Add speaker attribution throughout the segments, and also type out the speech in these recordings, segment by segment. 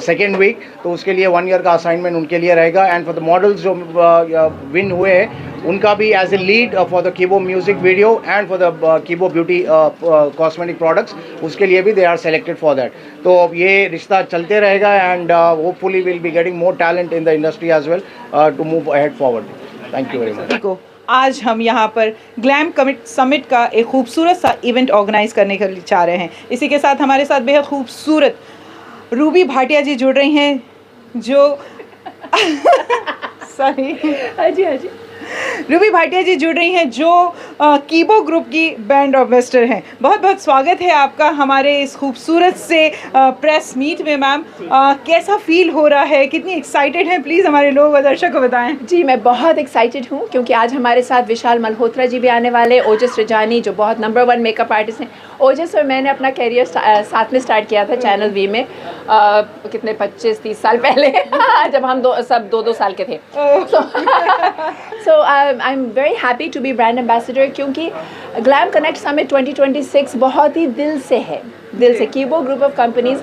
Speaker 1: Second week, तो उसके लिए 1 ईयर का असाइनमेंट उनके लिए रहेगा। एंड फॉर द मॉडल्स जो विन हुए हैं उनका भी as a lead for the Kibo music video and for the Kibo beauty cosmetic products, उसके लिए भी they are selected for that. तो ये रिश्ता चलते रहेगा and hopefully will be getting more talent in the industry as well to move ahead forward. Thank you very much.
Speaker 2: आज हम यहाँ पर ग्लैम कमिट समिट का एक खूबसूरत सा इवेंट ऑर्गेनाइज करने के लिए चाह रहे हैं। इसी के साथ हमारे साथ बेहद खूबसूरत रूबी भाटिया जी जुड़ रही हैं, जो सॉरी हाँ जी रूबी भाटिया जी जुड़ रही हैं, जो कीबो ग्रुप की ब्रांड एम्बेसडर हैं। बहुत बहुत स्वागत है आपका हमारे इस खूबसूरत से प्रेस मीट में। मैम, कैसा फील हो रहा है, कितनी एक्साइटेड हैं, प्लीज़ हमारे लोग दर्शक को बताएं।
Speaker 3: जी, मैं बहुत एक्साइटेड हूँ क्योंकि आज हमारे साथ विशाल मल्होत्रा जी भी आने वाले, ओजस रजानी जो बहुत नंबर 1 मेकअप आर्टिस्ट हैं। ओजस और मैंने अपना कैरियर साथ में स्टार्ट किया था चैनल वी में, कितने 25-30 साल पहले जब हम सब 2-2 साल के थे। So I am very happy to be brand ambassador, क्योंकि ग्लैम कनेक्ट समिट 2026 बहुत ही दिल से है, दिल से। Keebo group of companies,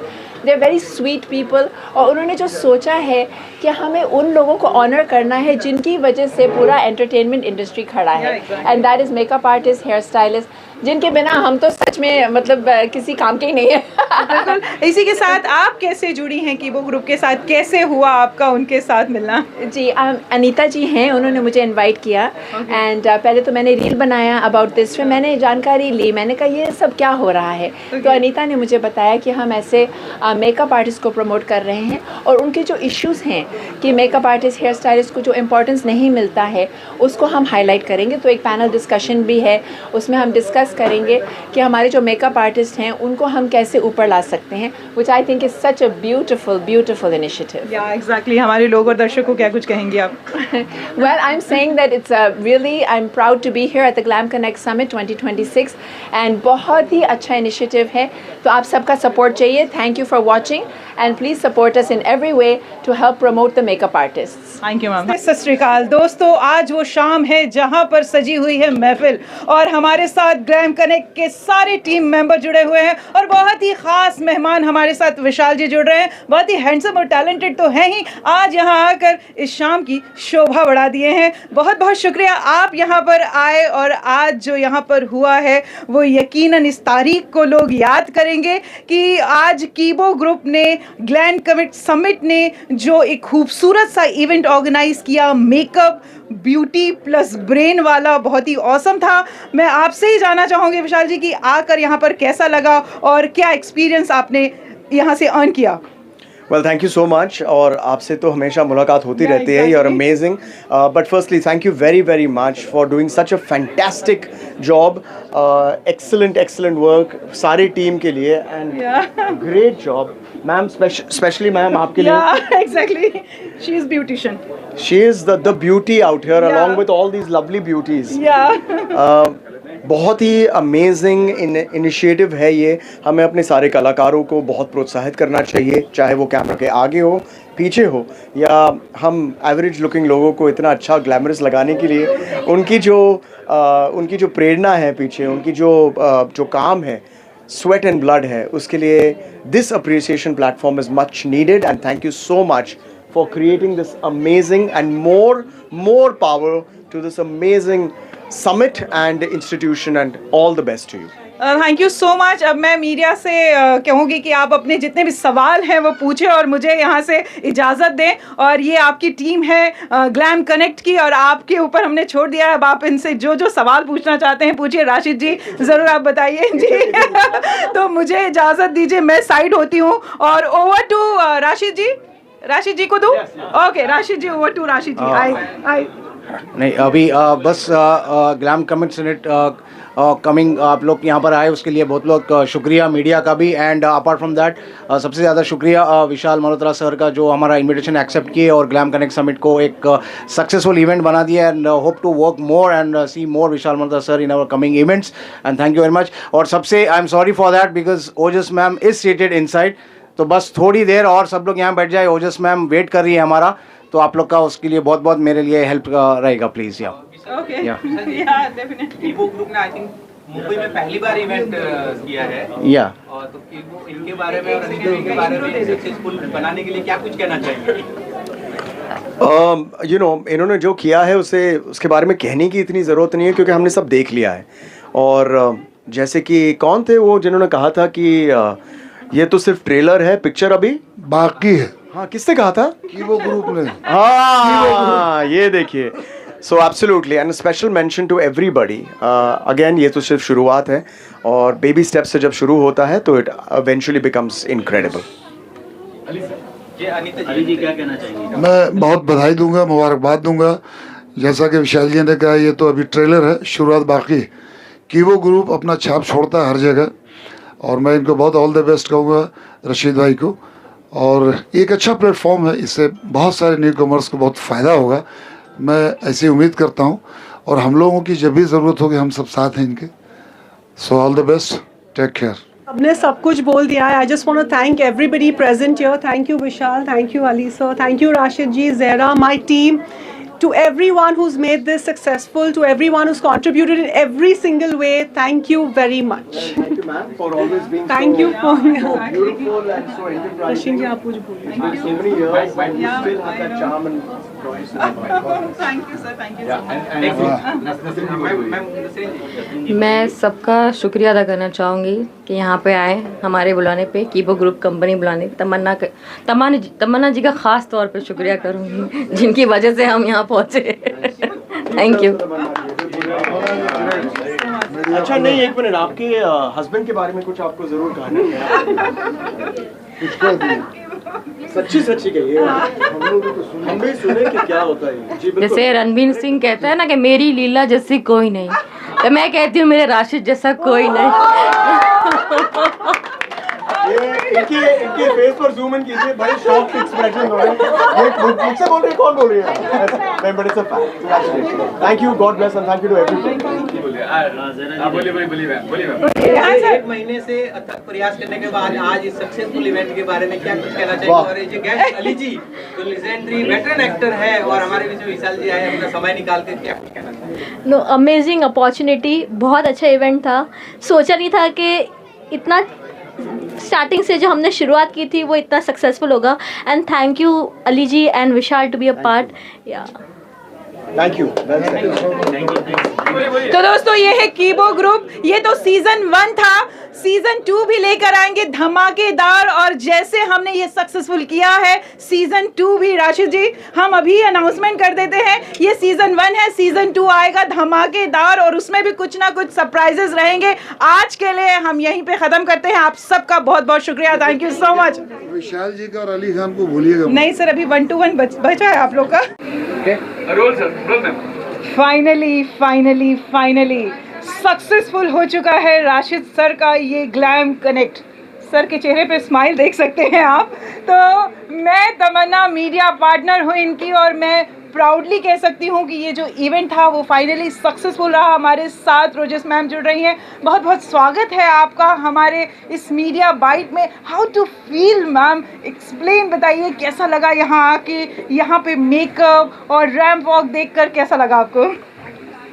Speaker 3: they are very sweet people, और उन्होंने जो सोचा है कि हमें उन लोगों को ऑनर करना है जिनकी वजह से पूरा एंटरटेनमेंट इंडस्ट्री खड़ा है, and that is makeup artist, hair stylist, जिनके बिना हम तो सच में मतलब किसी काम के ही नहीं है।
Speaker 2: बिल्कुल। इसी के साथ आप कैसे जुड़ी हैं कीबो ग्रुप के साथ, कैसे हुआ आपका उनके साथ मिलना? जी,
Speaker 3: अनीता जी हैं, उन्होंने मुझे इनवाइट किया एंड पहले तो मैंने रील बनाया अबाउट दिस, फिर मैंने जानकारी ली, मैंने कहा ये सब क्या हो रहा है। तो अनीता ने मुझे बताया कि हम ऐसे मेकअप आर्टिस्ट को प्रमोट कर रहे हैं और उनके जो इश्यूज़ हैं कि मेकअप आर्टिस्ट, हेयर स्टाइलिस्ट को जो इम्पोर्टेंस नहीं मिलता है उसको हम हाईलाइट करेंगे। तो एक पैनल डिस्कशन भी है, उसमें हम डिस्कस करेंगे कि हमारे जो मेकअप आर्टिस्ट हैं उनको हम कैसे ऊपर ला सकते हैं, which I think is such a beautiful initiative.
Speaker 2: Yeah exactly, हमारे लोग और दर्शकों को क्या कुछ कहेंगे आप?
Speaker 3: Well, I am saying that it's really, I am proud to be here at the Glam connect summit 2026 and बहुत ही अच्छा इनिशिएटिव है। तो आप सबका सपोर्ट चाहिए। Thank you for watching and please support us in every way to help promote the makeup artists.
Speaker 2: Thank you ma'am. सत श्री अकाल दोस्तों, आज वो शाम है जहां पर सजी हुई है महफिल और हमारे साथ ग्लैम कनेक्ट के सारे टीम मेंबर जुड़े हुए हैं और बहुत ही खास मेहमान हमारे साथ विशाल जी जुड़ रहे हैं। बहुत ही हैंडसम और टैलेंटेड तो हैं ही, आज यहाँ आकर इस शाम की शोभा बढ़ा दिए हैं। बहुत बहुत शुक्रिया आप यहाँ पर आए, और आज जो यहाँ पर हुआ है वो यकीनन इस तारीख को लोग याद करेंगे कि आज कीबो ग्रुप ने, ग्लैम कमिट समिट ने जो एक खूबसूरत सा इवेंट ऑर्गेनाइज किया, मेकअप ब्यूटी प्लस ब्रेन वाला, बहुत ही ऑसम था। मैं आपसे ही जानना चाहूँगी विशाल जी कि आकर यहाँ पर कैसा लगा और क्या एक्सपीरियंस आपने यहाँ से अर्न किया?
Speaker 1: Well, thank you so much. और आपसे तो हमेशा मुलाकात होती रहती है, you are amazing. But firstly thank you very very much for doing such a fantastic job, excellent work सारी टीम के लिए, and great job ma'am, specially ma'am आपके लिए।
Speaker 2: Exactly, she is beautician,
Speaker 1: she is the beauty out here along with all these lovely beauties. बहुत ही amazing initiative है ये। हमें अपने सारे कलाकारों को बहुत प्रोत्साहित करना चाहिए, चाहे वो कैमरा के आगे हो, पीछे हो, या हम एवरेज लुकिंग लोगों को इतना अच्छा ग्लैमरस लगाने के लिए उनकी जो प्रेरणा है पीछे, उनकी जो काम है, स्वेट एंड ब्लड है, उसके लिए this appreciation platform is much needed, and thank you so much for creating this amazing and more power to this amazing summit and institution, and all the best to you.
Speaker 2: Thank you so much. अब मैं media से कहूँगी कि आप अपने जितने भी सवाल हैं वो पूछें और मुझे यहाँ से इजाज़त दें। और ये आपकी टीम है ग्लैम कनेक्ट की, और आपके ऊपर हमने छोड़ दिया है। अब आप इनसे जो सवाल पूछना चाहते हैं पूछिए। राशिद जी ज़रूर आप बताइए जी। तो मुझे इजाज़त दीजिए, मैं साइड होती हूँ और ओवर टू राशिद जी को दूँ? Okay, Rashid ji, over to Rashid ji. आई
Speaker 1: नहीं, अभी बस ग्लैम कमिट समिट कमिंग, आप लोग यहाँ पर आए उसके लिए बहुत बहुत शुक्रिया मीडिया का भी। एंड अपार्ट फ्रॉम दैट सबसे ज़्यादा शुक्रिया विशाल मल्होत्रा सर का, जो हमारा इनविटेशन एक्सेप्ट किए और ग्लैम कनेक्ट समिट को एक सक्सेसफुल इवेंट बना दिया। And hope to work more and see more Vishal Malhotra sir in our coming events, and thank you very much. और सबसे I am sorry for that because Ojas ma'am is seated inside, तो बस थोड़ी देर और सब लोग यहाँ बैठ जाए, ओजस मैम वेट कर रही है हमारा, तो आप लोग का उसके लिए बहुत बहुत मेरे लिए हेल्प रहेगा, प्लीज़। या
Speaker 2: ओके, या डेफिनेटली कीबो ग्रुप ने आई थिंक
Speaker 4: मुंबई में पहली बार इवेंट किया है
Speaker 1: या
Speaker 4: और तो इनके बारे में और अनिता जी के बारे में सक्सेसफुल बनाने के लिए क्या कुछ कहना चाहिए?
Speaker 1: इन्होंने जो किया है उसे उसके बारे में कहने की इतनी ज़रूरत नहीं है क्योंकि हमने सब देख लिया है। और जैसे कि कौन थे वो जिन्होंने कहा था कि ये तो सिर्फ ट्रेलर है, पिक्चर अभी
Speaker 5: बाकी है
Speaker 1: हाँ किसने कहा था
Speaker 5: कि वो ग्रुप ने
Speaker 1: हाँ ये देखिए। So absolutely and special mention to everybody. Again ये तो सिर्फ शुरुआत है और बेबी स्टेप से जब शुरू होता है तो it eventually becomes incredible.
Speaker 4: Anita ji क्या कहना चाहेंगे?
Speaker 5: मैं बहुत बधाई दूंगा, मुबारकबाद दूंगा। जैसा कि विशाल जी ने कहा, ये तो अभी ट्रेलर है, शुरुआत बाकी है। कि वो ग्रुप अपना छाप छोड़ता है हर जगह और मैं इनको बहुत ऑल द बेस्ट कहूँगा, रशीद भाई को। और एक अच्छा प्लेटफॉर्म है, इससे बहुत सारे न्यू कमर्स को बहुत फ़ायदा होगा, मैं ऐसी उम्मीद करता हूँ। और हम लोगों की जब भी ज़रूरत होगी हम सब साथ हैं इनके। So all the best, take care.
Speaker 6: आपने सब कुछ बोल दिया है। I just want to thank everybody present here. Thank you Vishal, thank you Ali sir, thank you Rashid ji, Zehra, my team, to everyone who's made this successful, to everyone who's contributed in every single way. Thank you very much.
Speaker 1: Thank you ma'am for always being
Speaker 6: Thank you for
Speaker 1: beautiful and so enterprising.
Speaker 6: Rashid ji, आप कुछ बोलिए।
Speaker 1: It's been so many years and you still have that charm and voice.
Speaker 2: Thank you sir, thank you so much.
Speaker 7: मैं सबका शुक्रिया अदा करना चाहूँगी कि यहाँ पे आए, हमारे बुलाने पे, कीबो ग्रुप कंपनी बुलाने पे। तमन्ना जी का ख़ास तौर पे शुक्रिया करूँगी जिनकी वजह से हम यहाँ पहुँचे। Thank you.
Speaker 1: अच्छा नहीं, एक मिनट, आपके हस्बैंड के बारे में कुछ आपको ज़रूर कहना है। सच्ची सच्ची कहिए, हम भी सुने कि क्या होता है। जी बिल्कुल।
Speaker 7: जैसे रणवीर सिंह कहता है ना कि मेरी लीला जैसी कोई नहीं, तो मैं कहती हूँ मेरे राशिद जैसा कोई नहीं।
Speaker 1: ये इनके फेस पर जूम इन कीजिए, बड़े शॉक एक्सप्रेशन हो रहे हैं। ये मुझसे बोल रही है, कौन बोल रही है? नहीं, but it's a fact. Thank you, god bless and thank you to everyone.
Speaker 4: बोलिए। एक महीने से अथक प्रयास करने के बाद आज इस सक्सेसफुल इवेंट के बारे में क्या कुछ कहना चाहिए? और ये जो गेस्ट अली जी जो लेजेंडरी वेटरन एक्टर है और हमारे बीच में विशाल जी आए अपना समय निकाल कर, क्या कुछ कहना चाहिए?
Speaker 8: नो, अमेजिंग अपॉर्चुनिटी, बहुत अच्छा इवेंट था। सोचा नहीं था कि इतना स्टार्टिंग से जो हमने शुरुआत की थी वो इतना सक्सेसफुल होगा। And thank you Ali ji and Vishal to be a part. Yeah
Speaker 1: thank you.
Speaker 2: तो दोस्तों ये है कीबो ग्रुप। ये तो सीजन 1 था, सीजन 2 भी लेकर आएंगे धमाकेदार। और जैसे हमने ये सक्सेसफुल किया है सीजन 2 भी, राशिद जी हम अभी अनाउंसमेंट कर देते हैं, ये सीजन 1 है, सीजन 2 आएगा धमाकेदार और उसमें भी कुछ ना कुछ सरप्राइजेस रहेंगे। आज के लिए हम यहीं पे खत्म करते हैं। आप सबका बहुत बहुत शुक्रिया, थैंक यू सो मच।
Speaker 5: विशाल जी का और अली खान को भूलिएगा
Speaker 2: नहीं सर, अभी 1 to 1 बचा है आप लोग का। फाइनली सक्सेसफुल हो चुका है राशिद सर का ये ग्लैम कनेक्ट। सर के चेहरे पे स्माइल देख सकते हैं आप। तो मैं तमन्ना मीडिया पार्टनर हूँ इनकी और मैं प्राउडली कह सकती हूँ कि ये जो इवेंट था वो फाइनली सक्सेसफुल रहा। हमारे साथ रोजस मैम जुड़ रही हैं। बहुत बहुत स्वागत है आपका हमारे इस मीडिया बाइट में। How to feel ma'am, explain, बताइए कैसा लगा यहाँ आके, यहाँ पे मेकअप और रैम्प वॉक देखकर कैसा लगा आपको?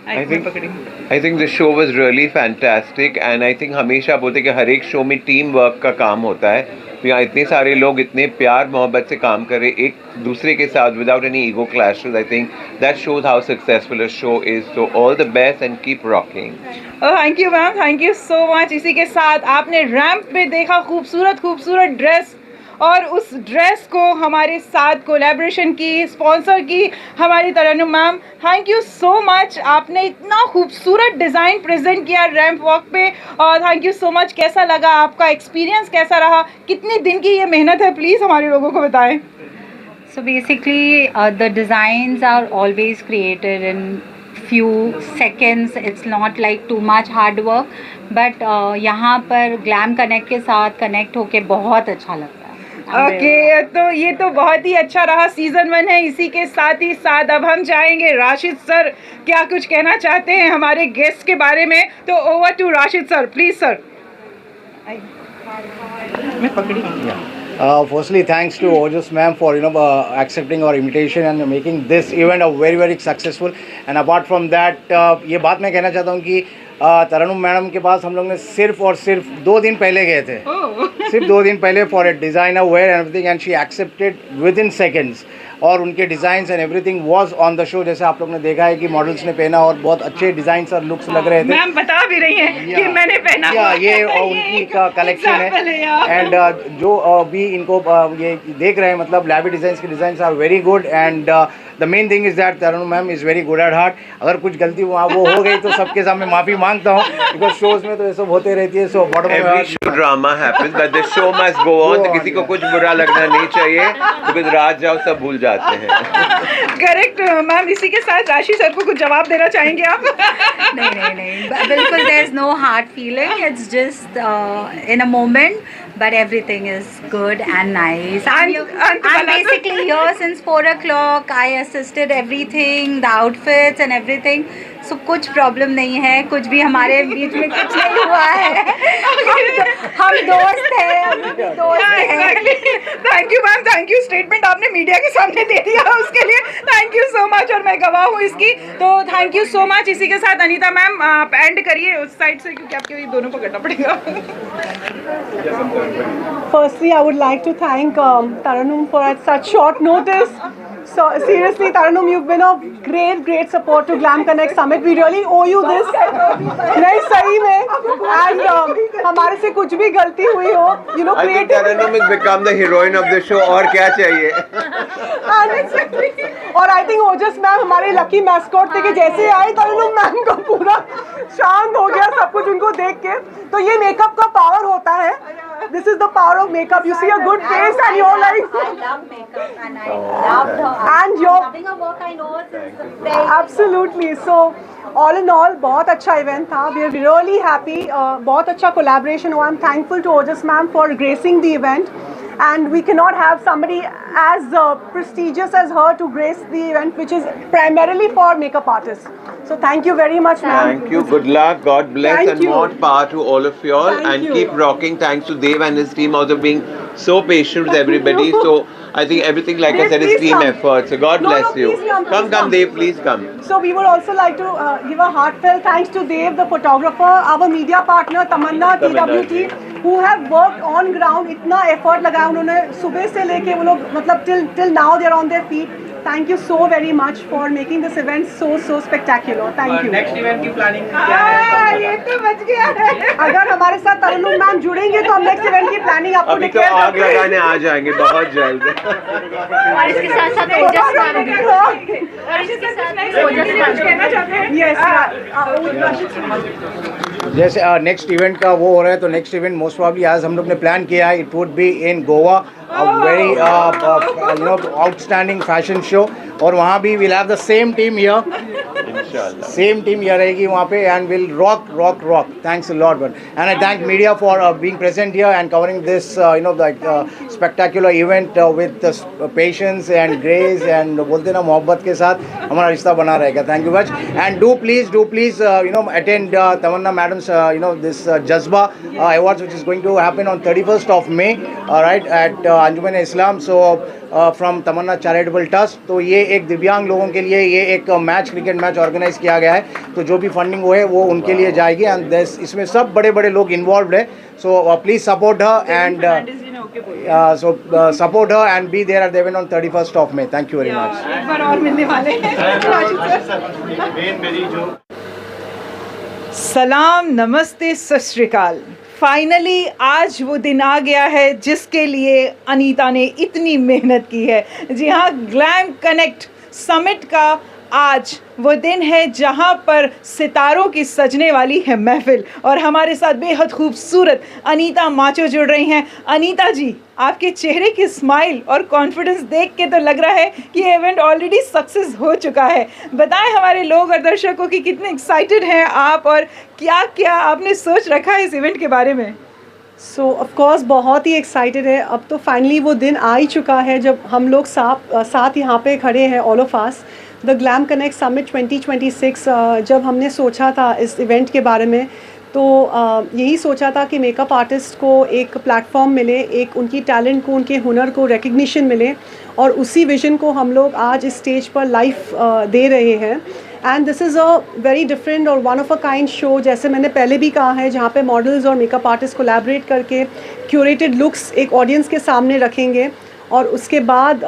Speaker 9: I think the show was really fantastic and I think हमेशा बोलते कि हर एक शो में टीम वर्क का काम होता है। तो यहाँ इतने सारे लोग इतने प्यार मोहब्बत से काम कर रहे एक दूसरे के साथ without any ego clashes. I think that shows how successful a show is. So all the best and keep rocking.
Speaker 2: Thank you ma'am, thank you so much. इसी के साथ आपने रैंप पे देखा खूबसूरत ड्रेस और उस ड्रेस को हमारे साथ कोलैबोरेशन की, स्पॉन्सर की हमारी Tarannum ma'am. Thank you so much, आपने इतना खूबसूरत डिज़ाइन प्रेजेंट किया रैंप वॉक पे। और थैंक यू सो मच। कैसा लगा आपका एक्सपीरियंस, कैसा रहा, कितने दिन की ये मेहनत है, प्लीज़ हमारे लोगों को बताएं।
Speaker 10: So basically the designs are always created in few seconds. It's not like too much hard work, but यहाँ पर ग्लैम कनेक्ट के साथ कनेक्ट होके बहुत अच्छा लगता है।
Speaker 2: ओके तो ये तो बहुत ही अच्छा रहा, सीजन 1 है। इसी के साथ ही साथ अब हम जाएंगे राशिद सर क्या कुछ कहना चाहते हैं हमारे गेस्ट के बारे में। तो over to Rashid sir, please sir. मैं पकड़ी।
Speaker 11: Firstly, thanks to Ojas ma'am for accepting our invitation and making this event a very successful. And apart from that, ये बात मैं कहना चाहता हूँ कि तरन्नुम मैडम के पास हम लोग ने सिर्फ और सिर्फ 2 दिन पहले गए थे, सिर्फ 2 दिन पहले for a designer wear and everything, and she accepted within seconds, और उनके designs and everything was on the show. जैसे आप लोग ने देखा है कि मॉडल्स ने पहना और बहुत अच्छे डिज़ाइंस और लुक्स लग रहे थे।
Speaker 2: मैम बता भी रही हैं कि मैंने पहना
Speaker 11: ये उनकी का कलेक्शन है, एंड जो भी इनको ये देख रहे हैं, मतलब लैवी डिज़ाइंस के designs are very good, and the main thing is that Tarannum ma'am is very good at heart. अगर कुछ गलती वहाँ वो हो गई तो सबके सामने माफ़ी मांगता हूँ, बिकॉज शोज में तो ये सब होते रहती है। So bottom
Speaker 9: every show drama happens but the show must go on. तो किसी को कुछ बुरा लगना नहीं चाहिए, बिकॉज रात जाओ सब भूल जाते हैं।
Speaker 2: Correct ma'am. इसी के साथ राशि सर को कुछ जवाब देना चाहेंगे आप?
Speaker 10: नहीं, बिल्कुल there is no hard feeling, it's just in a moment, but everything is good and nice. I'm basically here since 4 o'clock. I assisted everything, the outfits and everything. So कुछ प्रॉब्लम नहीं है, कुछ भी हमारे बीच में कुछ नहीं हुआ है। हम दोस्त हैं,
Speaker 2: thank you ma'am, thank you. Statement आपने मीडिया के सामने दे दिया, उसके लिए थैंक यू सो मच, और मैं गवाह हूँ इसकी, तो थैंक यू सो मच। इसी के साथ अनीता मैम आप एंड करिए उस साइड से, क्योंकि आपके दोनों को करना पड़ेगा।
Speaker 6: Firstly, I would like to thank Tarannum for at such short notice. So seriously, Tarannum, you've been a great support to Glam Connect Summit. We really owe you this. नहीं सही में, and हमारे से कुछ भी गलती हुई हो, you know,
Speaker 9: I think Tarannum has become the heroine of the show. और क्या चाहिए?
Speaker 6: और I think ओजस मैम हमारे लकी मैस्कॉट थे कि जैसे आए Tarannum मैम का पूरा शांत हो गया सब कुछ उनको देख के। तो ये मेकअप का पावर होता है। This is the power of makeup. You see a good face and you're like,
Speaker 10: I love makeup and I love her.
Speaker 6: And you're
Speaker 10: loving her work, I know since the day.
Speaker 6: Absolutely. So all in all, बहुत अच्छा event था. We are really happy. बहुत अच्छा collaboration हुआ. I'm thankful to Ojas ma'am for gracing the event. And we cannot have somebody as prestigious as her to grace the event, which is primarily for makeup artists. So thank you very much, ma'am.
Speaker 9: Thank you. Good luck. God bless.
Speaker 6: Thank
Speaker 9: and
Speaker 6: you.
Speaker 9: more power to all of you all.
Speaker 6: Thank
Speaker 9: and
Speaker 6: you.
Speaker 9: keep rocking. Thanks to Dave and his team also being so patient with everybody.
Speaker 6: you.
Speaker 9: So I think everything, like I
Speaker 6: Dave,
Speaker 9: said, is
Speaker 6: please
Speaker 9: team
Speaker 6: come.
Speaker 9: effort. So God
Speaker 6: No,
Speaker 9: bless
Speaker 6: no,
Speaker 9: you.
Speaker 6: please come,
Speaker 9: Come,
Speaker 6: please come.
Speaker 9: Dave. Please come.
Speaker 6: So we would also like to give a heartfelt thanks to Dave, the photographer, our media partner Tamanna TWT, who have worked on ground. इतना effort लगाया उन्होंने सुबह से लेके वो लोग मतलब till now they are on their feet. Thank you so very much for making this event so spectacular. Thank you.
Speaker 4: Next event की प्लानिंग क्या है?
Speaker 2: ये तो बच गया है।
Speaker 6: अगर हमारे साथ तरन्नुम मैम जुड़ेंगे तो हम नेक्स्ट इवेंट की प्लानिंग आपको
Speaker 9: अभी तो
Speaker 6: declare
Speaker 9: आग
Speaker 6: करते हैं।
Speaker 9: लगाने आ जाएंगे बहुत जल्द।
Speaker 8: और इसके साथ साथ ओजस मैम भी, और इसके साथ ओजस मैम
Speaker 2: कहना चाहते हैं?
Speaker 11: जैसे नेक्स्ट इवेंट का वो हो रहा है, तो नेक्स्ट इवेंट मोस्ट प्रॉब्ली आज हम लोग ने प्लान किया है, it would be in Goa, a very outstanding fashion show, और वहाँ भी we'll have the same team here,
Speaker 9: इंशाल्लाह।
Speaker 11: same team here रहेगी वहाँ पे, and we'll rock. Thanks a lot, and I thank media for being present here and covering this spectacular event with patience and grace, and बोलते ना मोहब्बत के साथ हमारा रिश्ता बना रहेगा. Thank you much, and do please attend Tamanna madam's this Jazba awards, which is going to happen on 31st of May, right, at Anjuman Islam. So from Tamanna charitable trust. तो ये एक दिव्यांग लोगों के लिए ये एक मैच, क्रिकेट मैच ऑर्गेनाइज किया गया है, तो जो भी फंडिंग हो है वो उनके लिए जाएगी, एंड इसमें सब बड़े लोग इन्वॉल्व है. So please support her and support her and be there at the event on 31st of May. Thank you very much.
Speaker 2: एक बार और मिलने वाले हैं। सलाम, नमस्ते, सत श्री अकाल। फाइनली आज वो दिन आ गया है जिसके लिए अनीता ने इतनी मेहनत की है। जी हाँ, ग्लैम कनेक्ट समिट का आज वो दिन है जहाँ पर सितारों की सजने वाली है महफिल, और हमारे साथ बेहद खूबसूरत अनीता माचो जुड़ रही हैं। अनीता जी, आपके चेहरे की स्माइल और कॉन्फिडेंस देख के तो लग रहा है कि ये इवेंट ऑलरेडी सक्सेस हो चुका है। बताएं हमारे लोग और दर्शकों की कितने एक्साइटेड हैं आप, और क्या क्या आपने सोच रखा है इस इवेंट के बारे में?
Speaker 6: सो ऑफ कोर्स बहुत ही एक्साइटेड है। अब तो फाइनली वो दिन आ ही चुका है जब हम लोग साथ यहाँ पे खड़े हैं, all of us. The Glam connect summit 2026, जब हमने सोचा था इस इवेंट के बारे में, तो यही सोचा था कि मेकअप आर्टिस्ट को एक प्लेटफॉर्म मिले, एक उनकी टैलेंट को, उनके हुनर को रिकग्निशन मिले, और उसी विज़न को हम लोग आज इस स्टेज पर लाइव दे रहे हैं। And this is a very different और one of a kind show, जैसे मैंने पहले भी कहा है, जहाँ पे मॉडल्स और मेकअप आर्टिस्ट कोलैबोरेट करके क्यूरेटेड लुक्स एक ऑडियंस के सामने रखेंगे और उसके बाद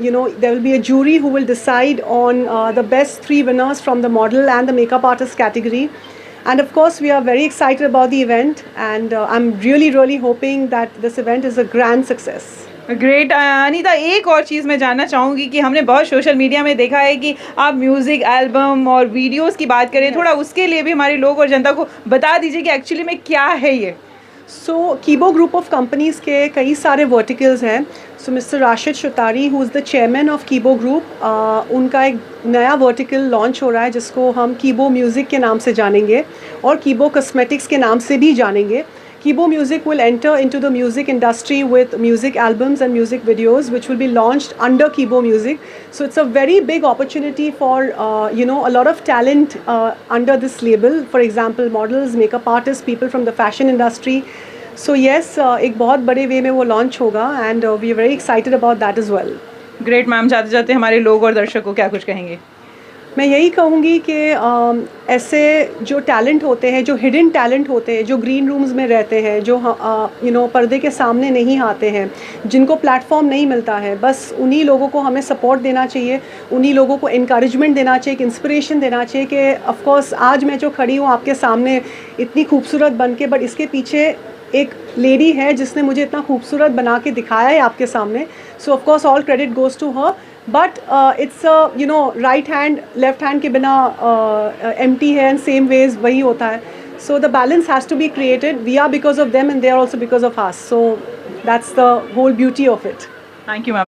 Speaker 6: you know there will be a jury who will decide on the best 3 winners from the model and the makeup artist category. And of course, we are very excited about the event, and I'm really hoping that this event is a grand success.
Speaker 2: Great. Anita, एक और चीज़ मैं जानना चाहूँगी कि हमने बहुत social media में देखा है कि आप म्यूज़िक एल्बम और वीडियोस की बात करें, थोड़ा उसके लिए भी हमारे लोग और जनता को बता दीजिए कि एक्चुअली में क्या है ये.
Speaker 6: So Keebo group of companies के कई सारे वर्टिकल्स हैं. So mister Rashid Shutari, who is the chairman of Keebo group, उनका एक नया वर्टिकल लॉन्च हो रहा है जिसको हम कीबो म्यूज़िक के नाम से जानेंगे और कीबो कॉस्मेटिक्स के नाम से भी जानेंगे. Kibo Music will enter into the music industry with music albums and music videos, which will be launched under Kibo Music. So it's a very big opportunity for you know, a lot of talent under this label. For example, models, makeup artists, people from the fashion industry. So yes, एक बहुत बड़े वे में वो launch होगा, and we are very excited about that as well.
Speaker 2: Great ma'am. जाते जाते हमारे लोग और दर्शक को क्या कुछ कहेंगे?
Speaker 6: मैं यही कहूँगी कि ऐसे जो टैलेंट होते हैं, जो हिडन टैलेंट होते हैं, जो ग्रीन रूम्स में रहते हैं, जो यू नो पर्दे के सामने नहीं आते हैं, जिनको प्लेटफॉर्म नहीं मिलता है, बस उन्हीं लोगों को हमें सपोर्ट देना चाहिए, उन्हीं लोगों को इनकरेजमेंट देना चाहिए, एक इंस्पिरेशन देना चाहिए कि ऑफ कोर्स आज मैं जो खड़ी हूँ आपके सामने इतनी खूबसूरत बन के, बट इसके पीछे एक लेडी है जिसने मुझे इतना खूबसूरत बना के दिखाया है आपके सामने. So of course all credit goes to her. But it's you know, right hand left hand के बिना empty है, and same ways वही होता है. So the balance has to be created. We are because of them and they are also because of us. So that's the whole beauty of it.
Speaker 2: Thank you, ma'am.